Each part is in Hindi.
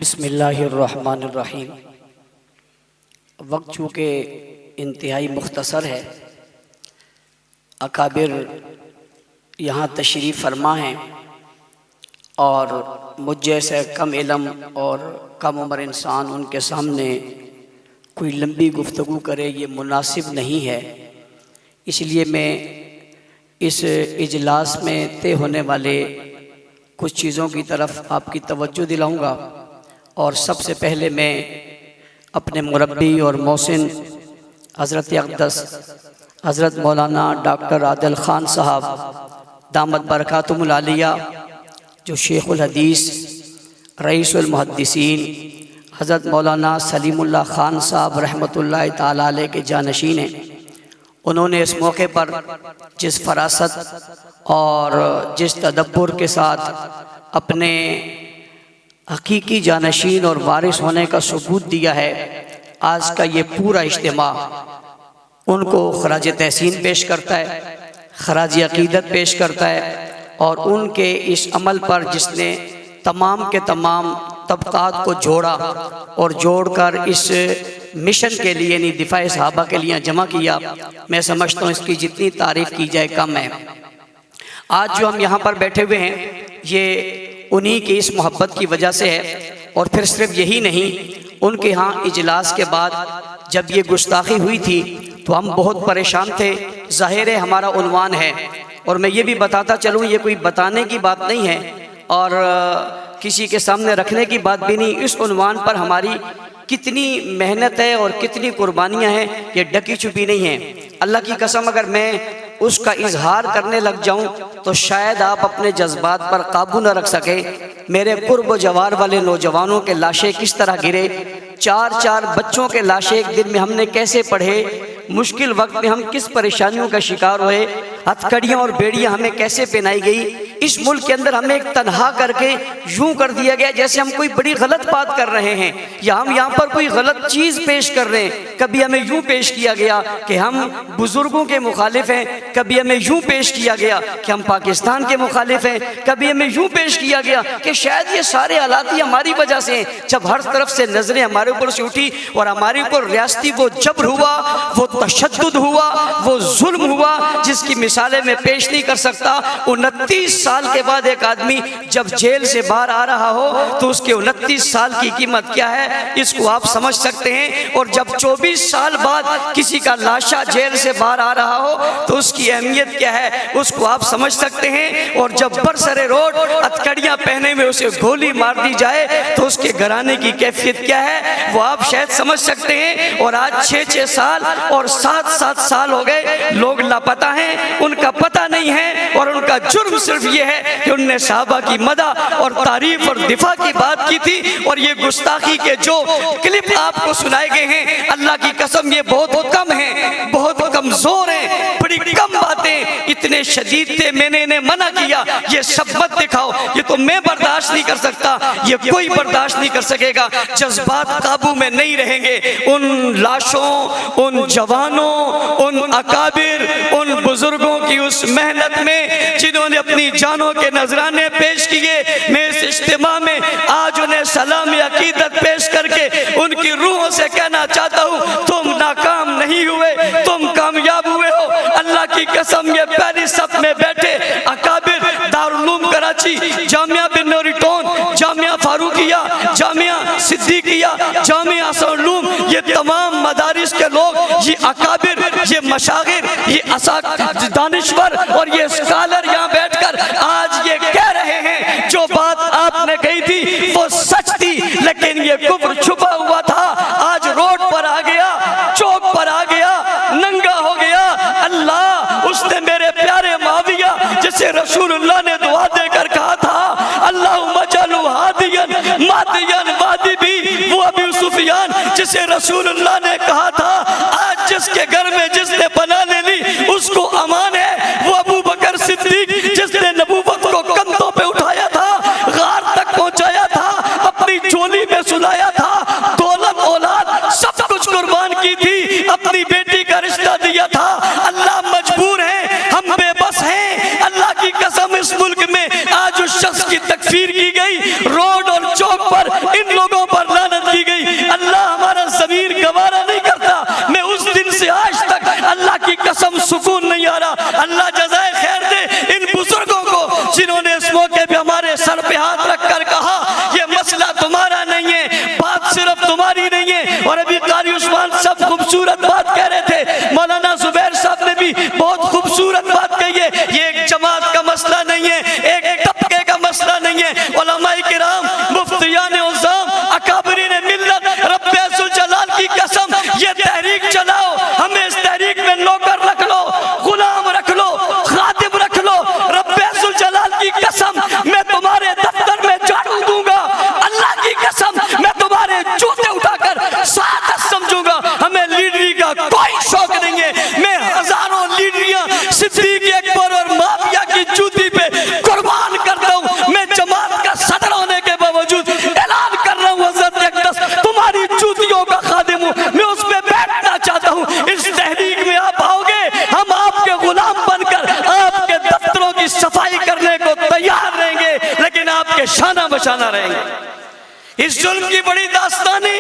बिस्मिल्लाहिर्रहमानिर्रहीम। वक्त चूँकि इंतहाई मुख्तसर है, अकाबिर यहाँ तशरीफ़ फरमा हैं और मुझ जैसे कम इल्म और कम उम्र इंसान उनके सामने कोई लंबी गुफ्तगू करे ये मुनासिब नहीं है। इसलिए मैं इस इजलास में तय होने वाले कुछ चीज़ों की तरफ आपकी तवज्जो दिलाऊंगा। और सबसे पहले मैं अपने मुरब्बी और मोहसिन हज़रत अक़दस हज़रत मौलाना डॉक्टर आदिल ख़ान साहब दामत बरकातुहुल आलिया, जो शेखुल हदीस रईसुल मुहद्दिसीन हज़रत मौलाना सलीमुल्लाह ख़ान साहब रहमतुल्लाह ताला अलैह के जानशीन हैं, उन्होंने इस मौके पर जिस फरासत और जिस तदब्बुर के साथ अपने हकीकी जानशीन और वारिस होने का सबूत दिया है, आज का ये पूरा इज्तिमा उनको खराज तहसीन पेश करता है, खराज अकीदत पेश करता है। और उनके इस अमल पर जिसने तमाम के तमाम तबक़ात को जोड़ा और जोड़कर इस मिशन के लिए यानी दिफा सहाबा के लिए जमा किया, मैं समझता हूँ इसकी जितनी तारीफ़ की जाए कम है। आज जो हम यहाँ पर बैठे हुए हैं ये उन्हीं की इस मोहब्बत की वजह से है। और फिर सिर्फ यही नहीं, उनके यहाँ इजलास के बाद जब ये गुस्ताखी हुई थी तो हम बहुत परेशान थे। ज़ाहिर है हमारा उन्वान है, और मैं ये भी बताता चलूँ ये कोई बताने की बात नहीं है और किसी के सामने रखने की बात भी नहीं। इस उन्वान पर हमारी कितनी मेहनत है और कितनी कुर्बानियाँ हैं ये ढकी छुपी नहीं है। अल्लाह की कसम अगर मैं उसका इजहार करने लग जाऊं तो शायद आप अपने जज्बात पर काबू न रख सके। मेरे कुर्ब जवार वाले नौजवानों के लाशें किस तरह गिरे, 4-4 बच्चों के लाशें एक दिन में हमने कैसे पढ़े, मुश्किल वक्त में हम किस परेशानियों का शिकार हुए, हथकड़ियाँ और बेड़ियाँ हमें कैसे पहनाई गई। इस मुल्क के अंदर हमें एक तन्हा करके यूं कर दिया गया जैसे हम कोई बड़ी गलत बात कर रहे हैं या हम यहाँ पर कोई गलत चीज़ पेश कर रहे हैं। कभी हमें यूं पेश किया गया कि हम बुजुर्गों के मुखालिफ हैं, कभी हमें यूं पेश किया गया कि हम पाकिस्तान के मुखालिफ हैं, कभी हमें यूं पेश किया गया कि शायद ये सारे हालात ही हमारी वजह से हैं। जब हर तरफ से नजरें हमारे ऊपर से उठी और हमारे ऊपर रियासती वो जबर हुआ, वो तशद्दुद हुआ, वो जुल्म हुआ जिसकी मिसालें मैं पेश नहीं कर सकता। 29 साल के बाद एक आदमी जब जेल से बाहर आ रहा हो तो उसके 29 साल की कीमत क्या है इसको आप समझ सकते हैं। और जब 24 साल बाद किसी का लाशा जेल से बाहर आ रहा हो तो उसकी अहमियत क्या है उसको आप समझ सकते हैं। और जब बरसरे रोड हथकड़ियाँ पहने में उसे गोली मार दी जाए तो उसके घराने की कैफियत क्या है वो आप शायद समझ सकते हैं। और आज 6-6 साल और 7-7 साल हो गए, लोग लापता हैं, उनका पता नहीं है। और उनका जुर्म सिर्फ ये है कि उनने सहाबा की मदा और तारीफ और दिफा की बात की थी। और ये गुस्ताखी के जो क्लिप आपको सुनाए गए हैं, अल्लाह की कसम ये बहुत कम है, बहुत कमजोर है, बड़ी कम बातें इतने शदीद थे। मैंने इन्हें मना किया ये सब मत दिखाओ, ये तो मैं बर्दाश्त नहीं कर सकता, ये कोई बर्दाश्त नहीं कर सकेगा। जज्बात काबू में नहीं रहेंगे। उन लाशों, उन जवानों, उन अकाबिर, उन बुजुर्गों की उस मेहनत में जिन्होंने अपनी जानों के नजराने पेश किए, मैं इस इज्तिमा में आज उन्हें सलाम अकीदत पेश करके उनकी रूहों से कहना चाहता हूँ तुम नाकाम नहीं हुए, तुम कामयाब हुए हो। अल्लाह की कसम ये पहली सफ में बैठे अकाबिर, दारुल उलूम कराची, जामिया बिन नूरिटोन, जामिया फारूकिया, जामिया सिद्दीकिया, जामिया असलूम, ये तमाम मदारिस के लोग, ये अकाबिर, ये मशागिर, ये दानिश्वर और ये स्कॉलर यहाँ बैठकर आज ये कह रहे हैं जो बात आपने कही थी वो सच थी, लेकिन ये कुफ्र छुपा हुआ था। आज रोड पर आ गया, चौक पर आ गया, नंगा हो गया। अल्लाह उसने मेरे प्यारे माविया जिसे रसूलुल्लाह ने दुआ देकर कहा था अल्लाहुम्मा जअलहु हादियन मादियन वादी भी, वो अबू सुफियान जिसे रसूलुल्लाह ने कहा था आज जिसके घर में जिसने बना ले ली उसको अमान है, वो अबू बकर सिद्दीक जिसने नबूवत को कंधों पे उठाया था, गार तक पहुंचाया था, अपनी झोली में सुलाया था, दौलत औलाद सब कुछ कुर्बान की थी, अपनी बेटी का रिश्ता दिया था। अल्लाह मजबूर है, हम बेबस हैं। अल्लाह की कसम इस मुल्क में आज उस शख्स की तकफीर की गई, रोड और चौक पर इन लोगों खूबसूरत बात कह रहे थे। मौलाना जुबैर साहब ने भी बहुत खूबसूरत बात कही है। ये एक जमात का मसला नहीं है, एक तबके का मसला नहीं है। उलमाए किराम, मुफ्तियान उज़्ज़ाम, अकाबरीन मिल्लत, रब्बे ज़ुल जलाल की कसम, ये तहरीक चलाओ, हमें इस तहरीक में नौकर रख लो, गुलाम रख लो, खादिम रख लो। रब्बे ज़ुल जलाल की कसम, मैं तुम्हारे दफ्तर में झाड़ू दूंगा। अल्लाह की कसम, मैं तुम्हारे जूते उठाकर सादत समझूंगा। हमें लीडरी का कोई शौक नहीं है। मैं हजारों लीडरियां सिद्दीक अकबर और माफिया की जूती पे कुर्बान करता हूं। मैं जमात का सदर होने के बावजूद ऐलान कर रहा हूं, हज़रत अक़दस तुम्हारी जूतियों का खादिम हूं, मैं उसमें बैठना चाहता हूं। इस तहरीक में आप आओगे, हम आपके गुलाम बनकर आपके दफ्तरों की सफाई करने को तैयार रहेंगे, लेकिन आपके शाना बशाना रहेंगे। इस जुल्म की बड़ी दास्तानी,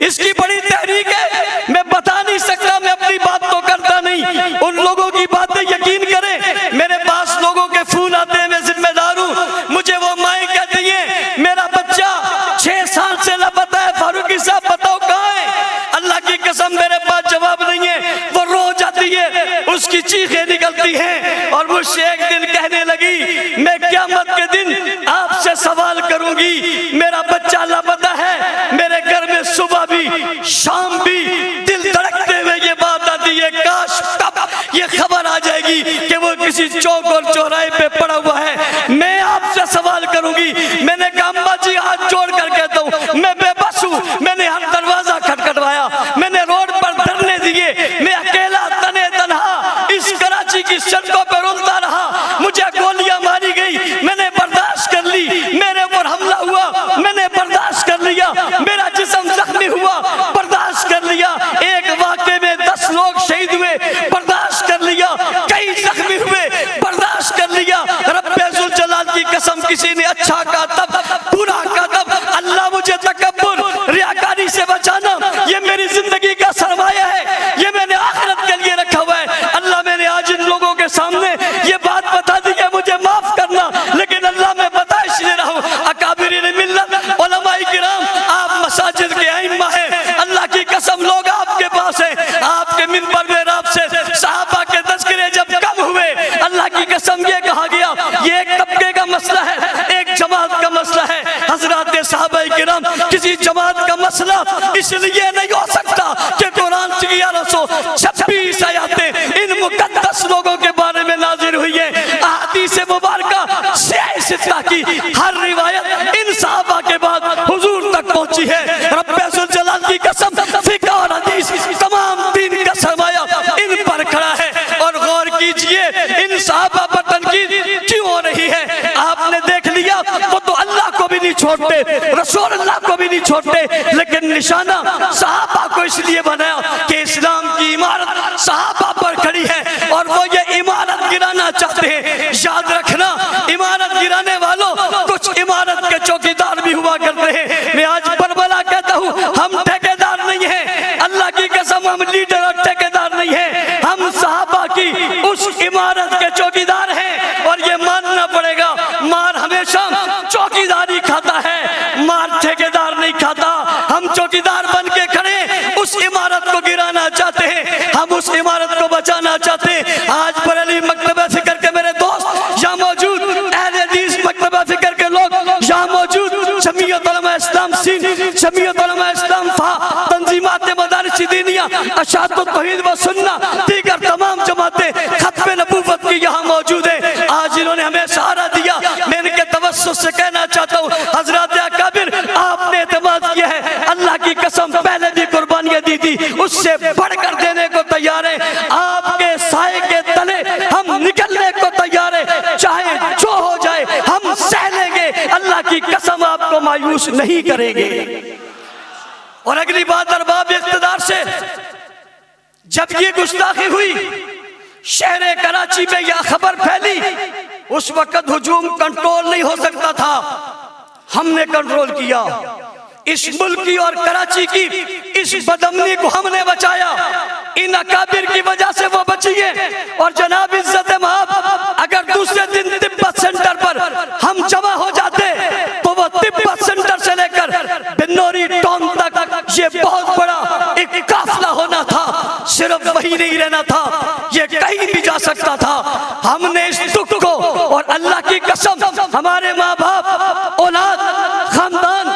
इसकी बड़ी तहरीक है। मैं बता नहीं सकता, मैं अपनी बात तो करता नहीं, उन लोगों की बातें यकीन करें। मेरे पास लोगों के फोन आते हैं, मैं जिम्मेदार हूं। मुझे वो माएँ कहती हैं मेरा बच्चा 6 साल से लापता है, फारूकी साहब बताओ कहाँ है। अल्लाह की कसम मेरे पास जवाब नहीं है। वो रो जाती है, उसकी चीखें निकलती हैं और मुझसे एक दिन कहने लगी मैं क़यामत के दिन आपसे सवाल करूंगी, मेरा बच्चा लापता है। मेरे घर में सुबह भी शाम भी दिल धड़कते हुए ये बात आती है, काश कब ये खबर आ जाएगी कि वो किसी चौक और चौराहे पे पड़ा हुआ है। मैं आपसे सवाल करूंगी। मैंने कहा अम्मा जी हाथ जोड़ कर कहता हूँ मैं बेबस हूँ। मैंने हर दरवाजा खटखटवाया, मैंने रोड पर धरने दिए, मैं अकेला तने तनहा इस कराची की सड़कों पर रोता रहा। मुझे गोलियां मारी गई, मैंने बर्दाश्त कर ली। मेरे ऊपर हमला हुआ, मैंने बर्दाश्त कर लिया। मेरा जिस्म जख्मी हुआ, बर्दाश्त कर लिया। एक वाक़े में 10 लोग शहीद हुए, बर्दाश्त कर लिया। कई जख्मी हुए, बर्दाश्त कर लिया। रब्बे ज़ुल जलाल की कसम, किसी ने अच्छा कहा तब, बुरा कहा तब। अल्लाह मुझे तकब्बुर, रियाकारी से बचाना, ये मेरी जिंदगी का सरमाया है, ये मैंने आखिरत के लिए रखा हुआ है। अल्लाह मैंने आज इन लोगों के सामने ये बात बता दी है, मुझे माफ करना, लेकिन अल्लाह मैं बता इसलिए रहा हूँ। अकाबिरीन मिल्लत, उलमाए किराम, आप मसाजिद के आइम्मा हैं। अल्लाह की कसम लोग आपके पास हैं, आपके मिंबर में आपसे सहाबा के तज़किरे जब कम हुए, अल्लाह की कसम ये कहा गया ये एक तबके का मसला है, एक जमात का मसला है। हज़रात सहाबाए किराम, किसी जमात का मसला इसलिए नहीं हो सकता कि कुरान की 1126 आयतें इन मुक़द्दस लोगों के बारे में नाज़िल हुई है। अहादीस मुबारका सित्ता की हर रिवायत इन सहाबा के बाद हुजूर तक पहुंची है। रब्बे ज़ुल जलाल की कसम, फ़िक़्ह और हदीस तमाम दीन का सरमाया इन पर खड़ा है। और गौर कीजिए इन सहाबा पर तनकीद क्यों हो रही है। आपने देख लिया वो तो अल्लाह को भी नहीं छोड़ते, रसूल अल्लाह को भी नहीं छोड़ते, लेकिन निशाना सहाबा को इसलिए बनाया कि इस्लाम की इमारत सहाबा पर खड़ी है और वो ये इमारत गिराना चाहते हैं। याद रखना, इमारत गिराने वालों कुछ इमारत के चौकीदार भी हुआ करते हैं। मैं आज बरबला कहता हूँ हम ठेकेदार नहीं हैं, अल्लाह की कसम हम लीडर और ठेकेदार नहीं हैं, हम सहाबा की उस इमारत के चौकीदार हैं। और ये मानना पड़ेगा, मार हमेशा चौकीदारी खाता है, मार ठेकेदार नहीं खाता। हम चौकीदार बन के खड़े उस इमारत को गिराना चाहते हैं, हम उस इमारत को बचाना चाहते हैं। आज बरेली मकतबा फिक्र के मेरे दोस्त यहाँ मौजूद, अहले हदीस मकतबा फिक्र के लोग यहाँ मौजूद, जमीयत उलमा इस्लाम सिंध, जमीयत उलमा इस्लाम फा, तंजीमात मदारिस दीनिया, अशातुत तौहीद व सुन्ना, दीगर तमाम जमातें खत्म नबूवत की यहाँ मौजूद है। आज इन्होंने हमें सहारा दिया। मैं इनके तवस्सुस से कहना चाहता हूँ हज़रात अकाबिर, आपने एतमाद किया है, अल्लाह की कसम पहले भी कुर्बानियाँ दी थी, उससे बढ़कर देने को तैयार है। आपके साए के तले हम निकलने को तैयार है, चाहे जो हो जाए हम सह लेंगे। अल्लाह की कसम आपको मायूस नहीं करेंगे। और अगली बात, अरबाब इख्तिदार से जब ये गुस्ताखी हुई, शहर कराची में यह खबर फैली, उस वक्त हुजूम कंट्रोल नहीं हो सकता था, हमने कंट्रोल किया। इस मुल्क की और कराची की इस बदअमनी को हमने बचाया। इन अकाबिर की वजह से वो बची है। और जनाब इज्जत महब, अगर दूसरे दिन तिब्बत सेंटर पर हम जमा हो जाते तो वो तिब्बत सेंटर से लेकर बिन्नौरी टाउन तक ये बहुत बड़ा एक काफिला होना था। सिर्फ वही नहीं रहना था, ये कहीं भी जा सकता था। हमने इस दुख को, और अल्लाह की कसम हमारे माँ बाप, औलाद, खानदान,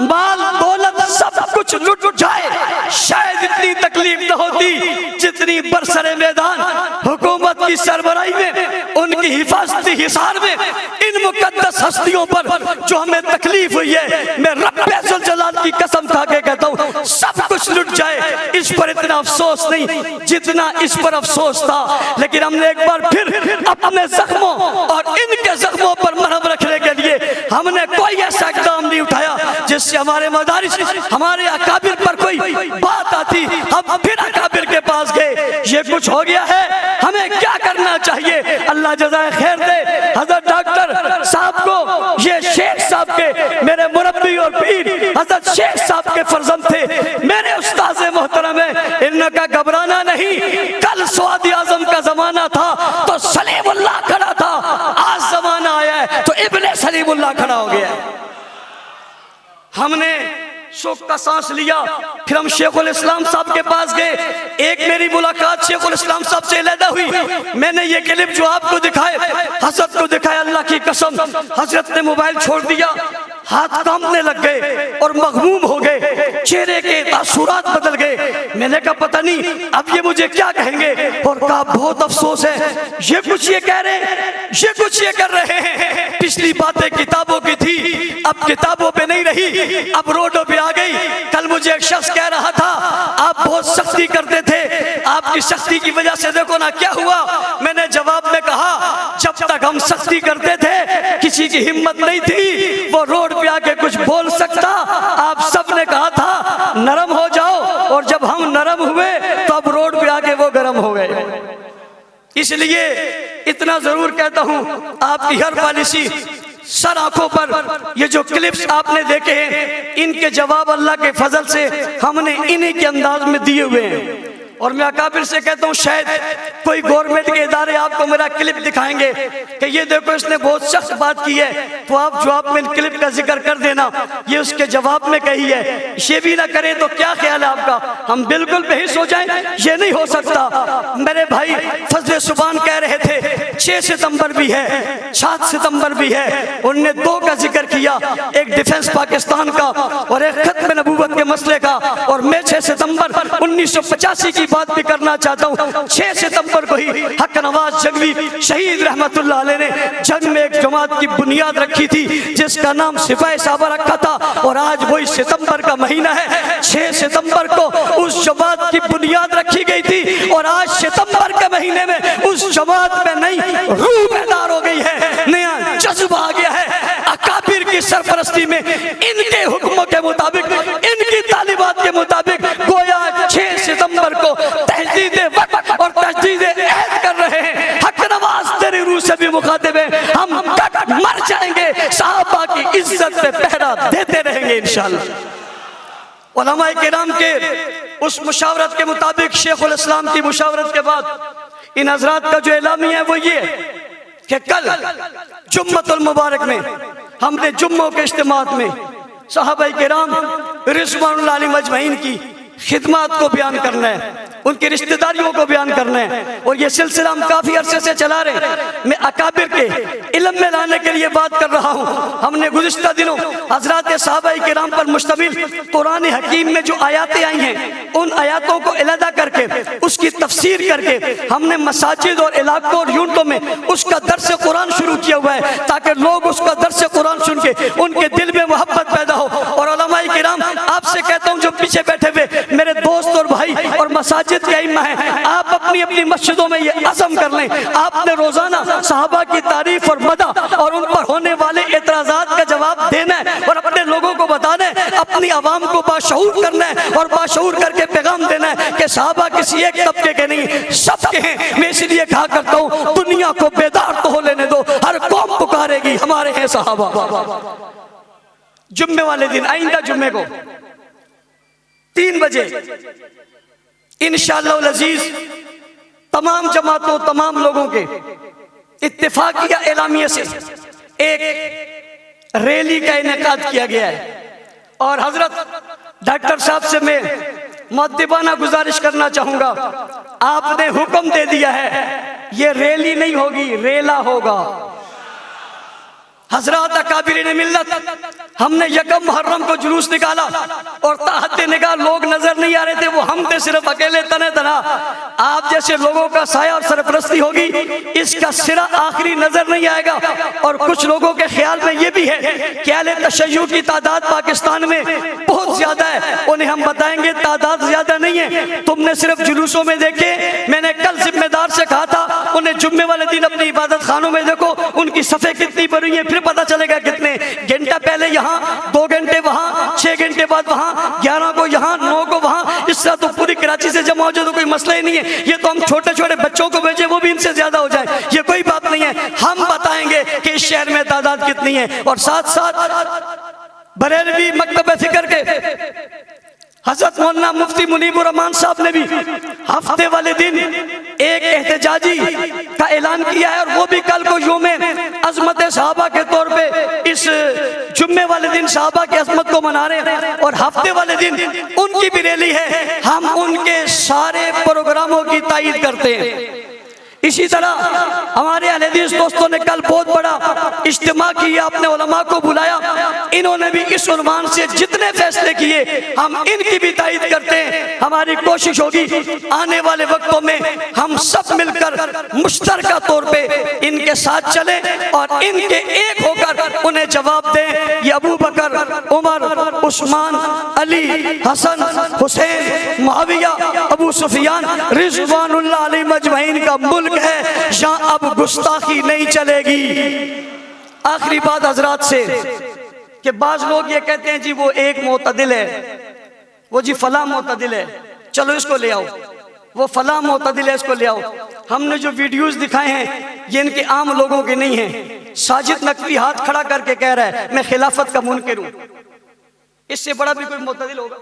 माल दौलत सब कुछ लुट जाए, शायद इतनी तकलीफ न होती जितनी बरसरे मैदान हुकूमत की सरबराही में, उनकी हिफाजती हिसार में इन मुकद्दस हस्तियों पर जो हमें तकलीफ हुई है। मैं रब्बे जुल जलाल की कसम खा के कहता हूँ, सब कुछ लुट जाए, इस पर इतना अफसोस नहीं जितना इस पर अफसोस था। लेकिन हमने एक बार फिर अपने जख्मों और इनके जख्मों पर मरहम रखने के लिए हमने कोई ऐसा इक़दाम नहीं उठाया जिससे हमारे मदारिस, हमारे अकाबिर पर कोई बात आती। हम फिर अकाबिर के पास गए, ये कुछ हो गया है, हमें क्या करना चाहिए? अल्लाह जज़ाए खैर दे हजरत डॉक्टर साहब को, ये शेख साहब के मेरे मुरब्बी और पीर हजरत शेख साहब के फर्जंद थे, मेरे उस्ताद मोहतरम है। इनका घबराना नहीं, कल स्वादी आजम का जमाना था तो सलीमुल्लाह खड़ा था, आज जमाना आया है तो इब्ने सलीमुल्लाह खड़ा हो गया। हमने सुख का सांस लिया, फिर हम शेखुल इस्लाम साहब के पास गए। एक मेरी मुलाकात शेखुल इस्लाम साहब से अलहदा हुई। मैंने ये क्लिप जो आपको दिखाए, हजरत को दिखाया, अल्लाह की कसम हजरत ने मोबाइल छोड़ दिया, हाथ कांपने लग गए और मगमूम हो गए, चेहरे के तासुरात बदल गए। मैंने कहा पता नहीं अब ये मुझे क्या कहेंगे, और कहा बहुत अफसोस है, ये कुछ ये कह रहे हैं, ये कुछ ये कर रहे हैं। पिछली बातें किताबों की थी, अब किताबों पे नहीं रही, अब रोडों पे आ गई। कल मुझे एक शख्स कह रहा था आप बहुत सख्ती करते थे, आपकी सख्ती की वजह से देखो ना क्या हुआ। मैंने जवाब में कहा जब तक हम सख्ती करते थे किसी की हिम्मत नहीं थी वो रोड पे आके कुछ बोल सकता। आप सब ने कहा था नरम हो जाओ, और जब हम नरम हुए तो अब रोड पे आके वो गर्म हो गए। इसलिए इतना जरूर कहता हूं, आपकी हर पॉलिसी सर आंखों पर ये जो क्लिप्स आपने देखे हैं, इनके जवाब अल्लाह के फजल से हमने इन्हीं के अंदाज में दिए हुए हैं। और मैं अकाबिर से कहता हूँ शायद कोई गवर्नमेंट के इदारे आपको मेरा क्लिप दिखाएंगे कि ये देखो इसने बहुत सख्त बात की है, तो आप जवाब में इन क्लिप का जिक्र कर देना, ये उसके जवाब में कही है। ये भी ना करें तो क्या ख्याल है आपका? हम बिल्कुल बेहिस हो जाएं, ये नहीं हो सकता। मेरे भाई फजल सुबान कह रहे थे 6 सितंबर भी है, 7 सितंबर भी है, उनने 2 का जिक्र किया, एक डिफेंस पाकिस्तान का और एक खत्म नबूवत के मसले का। और मैं 6 सितंबर 1985 की बात भी करना चाहता हूँ। 6 सितंबर को ही हक नवाज जंगवी शहीद रहमतुल्लाह अलैह ने जंग में एक जमात की बुनियाद रखी थी जिसका नाम सिपाही साहबा रखा था, और आज वही सितंबर का महीना है। 6 सितंबर को उस जमात की बुनियाद रखी गई थी, और आज सितंबर के महीने में उस जमात में नई रूह पैदा हो गई है, नया जज्बा आ गया है। अकाबिर की सरपरस्ती में इनके हुक्मों के मुताबिक, इनकी तालीमात के मुताबिक गोया 6 सितंबर को तहदीद वक्त और तहदीद ऐद कर रहे हैं। हक नवाज तेरी रूह से भी मुखातिब है, हम तक मर जाएंगे सहाबा की इज्जत पे पहरा देते रहेंगे इंशाअल्लाह। उलमाए किराम के उस मुशावरत के मुताबिक, शेखुल इस्लाम की मुशावरत के बाद इन हजरात का जो एलामी है वो ये कि कल जुम्मतुल मुबारक में हमने जुम्मों के इज्तिमात में सहाबाए किराम रिज़वानुल्लाह अलैहिम अजमईन की खिदमत को बयान करना है, उनकी रिश्तेदारियों को बयान करना है। और ये सिलसिला हम काफी अरसे से चला रहे हैं। मैं अकाबिर के इल्म में लाने के लिए बात कर रहा हूँ। हमने गुज़िश्ता दिनों हज़रात सहाबाए किराम पर मुश्तमिल कुरान हकीम में जो आयातें आई हैं, उन आयातों को अलहदा करके उसकी तफसीर करके हमने मसाजिद और इलाकों और यूनिटों में उसका दर्स कुरान शुरू किया हुआ है, ताकि लोग उसका दर्स कुरान सुन के उनके दिल में मोहब्बत पैदा हो। और उलमाए किराम, आपसे कहता हूँ जो पीछे बैठे हुए मेरे दोस्त और भाई और मसाजिद के इमाम हैं, आप अपनी अपनी मस्जिदों में ये अज़म कर लें, आपने रोजाना सहाबा की तारीफ और मदह और उन पर होने वाले एतराज़ात का जवाब देना है, और अपने लोगों को बताना है, अपनी आवाम को बाशऊर करना है, और बाशऊर करके पैगाम देना है कि सहाबा किसी एक तबके के नहीं, सबके हैं। मैं इसलिए कहा करता हूँ दुनिया को बेदार तो हो लेने दो, हर कौम पुकारेगी हमारे हैं सहाबा। जुम्मे वाले दिन, आइंदा जुम्मे को 3 बजे इंशाअल्लाह अज़ीज तमाम जमातों, तमाम लोगों के इत्तेफाकिया एलामिया से एक रैली का इनेकाद किया गया है। और हजरत डॉक्टर साहब से मैं मुअद्दिबाना गुजारिश करना चाहूंगा, आपने हुक्म दे दिया है ये रैली नहीं होगी, रेला होगा। हजरत अकाबिरीन मिल्लत, हमने यकम मुहर्रम को जुलूस निकाला और ताहत निगाह लोग नजर नहीं आ रहे थे, वो हम थे सिर्फ अकेले तने तना। आप जैसे लोगों का साया और सरपरस्ती होगी, इसका सिरा आखिरी नजर नहीं आएगा। और कुछ लोगों के ख्याल में ये भी है कि अहले तशय्युअ की तादाद पाकिस्तान में बहुत ज्यादा है। उन्हें हम बताएंगे तादाद ज्यादा नहीं है, तुमने सिर्फ जुलूसों में देखे। मैंने कल जिम्मेदार से कहा था उन्हें जुम्मे वाले दिन अपनी इबादत खानों में देखो, उनकी सफ़े कितनी भरी है, फिर पता चलेगा कितने घंटा पहले यहाँ, 2 घंटे वहाँ, 6 घंटे बाद वहाँ, 11 को यहाँ, 9 को वहाँ। इससे तो पूरी कराची से जमा हो जाए तो कोई मसला ही नहीं है। ये तो हम छोटे छोटे बच्चों को भेजे, वो भी इनसे ज्यादा हो जाए, ये कोई बात नहीं है। हम बताएंगे कि इस शहर में तादाद कितनी है। और साथ साथ बरेलवी मकतब फिक्र के हजरत मौलाना मुफ्ती मुनीबुर रहमान साहब ने भी हफ्ते वाले दिन एक एहतजाजी का ऐलान किया है, और वो भी कल को यौमे अजमत सहाबा के तौर पे इस जुम्मे वाले दिन सहाबा की अजमत को मना रहे हैं, और हफ्ते वाले दिन उनकी भी रैली है। हम उनके सारे प्रोग्रामों की तायीद करते हैं। इसी तरह हमारे अहले हदीस दोस्तों ने कल बहुत बड़ा इज्तिमा किया, अपने उलमा को बुलाया, इन्होंने भी इस उन्वान से जितने फैसले किए हम इनकी भी तायीद करते हैं। हमारी कोशिश होगी आने वाले वक्तों में हम सब मिलकर मुश्तरका तौर पे इनके साथ चलें और इनके एक होकर उन्हें जवाब दें। ये अबू बकर, उमर, उस्मान, अली, हसन, हुसैन, मुआविया, अबू सुफियान रिज़वानुल्लाह अलैहिम अजमईन का मुल्क है, जहां अब गुस्ताखी नहीं चलेगी। आखिरी बात हजरात से कि बाज लोग ये कहते हैं जी वो एक मोतदिल है, वो जी फला मोतदिल है, चलो इसको ले आओ, वो फला मोतदिल है इसको ले आओ। हमने जो वीडियोस दिखाए हैं ये इनके आम लोगों के नहीं हैं। साजिद नकवी हाथ खड़ा करके कह रहा है मैं खिलाफत का मुनकिर हूं, इससे बड़ा भी कोई मोतदिल होगा?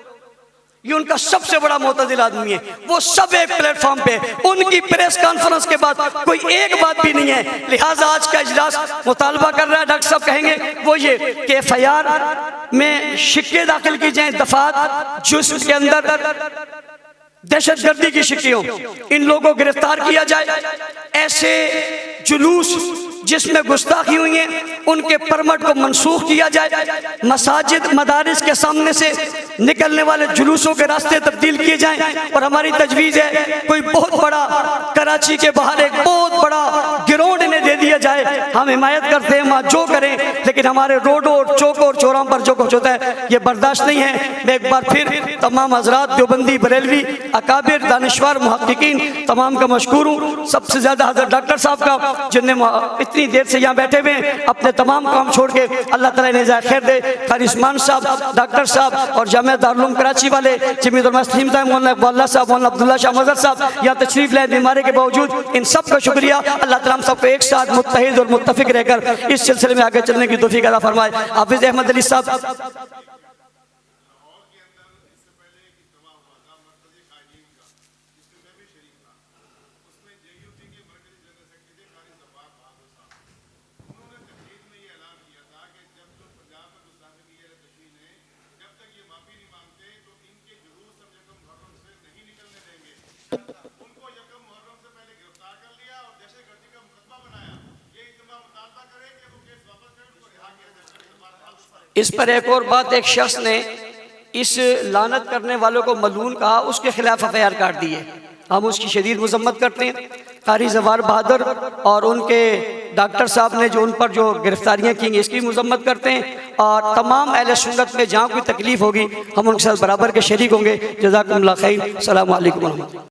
ये उनका सबसे बड़ा मोतदिल आदमी है। वो सब एक प्लेटफॉर्म पे, उनकी प्रेस कॉन्फ्रेंस के बाद कोई एक बात भी नहीं है। लिहाजा आज का इजलास मुतालबा कर रहा है, डॉक्टर साहब कहेंगे वो ये कि एफआईआर में शिक्के दाखिल की जाए, दफात जिसके अंदर दहशतगर्दी की शिक्कियों, इन लोगों को गिरफ्तार किया जाए। ऐसे जुलूस जिसमें गुस्ताखी हुई है उनके परमिट को मनसूख किया जाए। मसाजिद मदारिस के सामने से निकलने वाले जुलूसों के रास्ते तब्दील किए जाएं। और हमारी तजवीज़ है कोई बहुत बड़ा कराची के बाहर एक बहुत बड़ा ग्राउंड इन्हें दे दिया जाए। हम हिमायत करते हैं वहाँ जो करें, लेकिन हमारे रोडों और चौकों और चौराहों पर जो कुछ होता है ये बर्दाश्त नहीं है। मैं एक बार फिर तमाम हजरात देवबंदी, बरेलवी, अकाबिर, दानिश्वर, मुहक्किकीन तमाम का मशकूर हूँ। सबसे ज़्यादा हजरत डॉक्टर साहब का जिन्हें इतनी देर से यहाँ बैठे हुए अपने तमाम काम छोड़ के, अल्लाह ताला इन्हें जाए खैर दे। कारी उस्मान साहब, डॉक्टर साहब और जामिया दारुल उलूम कराची वाले जमीयत उलमा मुस्लिमीन साहब, मौलाना इकबाल साहब, मौलाना अब्दुल्ला शाह मज़हर साहब यहाँ तशरीफ लाए बीमारी के बावजूद, इन सब का शुक्रिया। अल्लाह ताला हम सबको एक साथ मुत्तहिद और मुत्तफिक रहकर इस सिलसिले में आगे चलने की तौफीक अता फरमाए। हाफिज अहमद अली साहब। इस पर एक और बात, एक शख्स ने इस लानत करने वालों को मलून कहा, उसके खिलाफ एफआईआर काट दी है। हम उसकी शदीद मजम्मत करते हैं। कारी जवार बहादुर और उनके डॉक्टर साहब ने जो उन पर जो गिरफ्तारियां की इसकी मजम्मत करते हैं। और तमाम अहले सुन्नत में जहाँ कोई तकलीफ होगी हम उनके साथ बराबर के शरीक होंगे। जज़ाकुमुल्लाह खैर। अस्सलामु अलैकुम।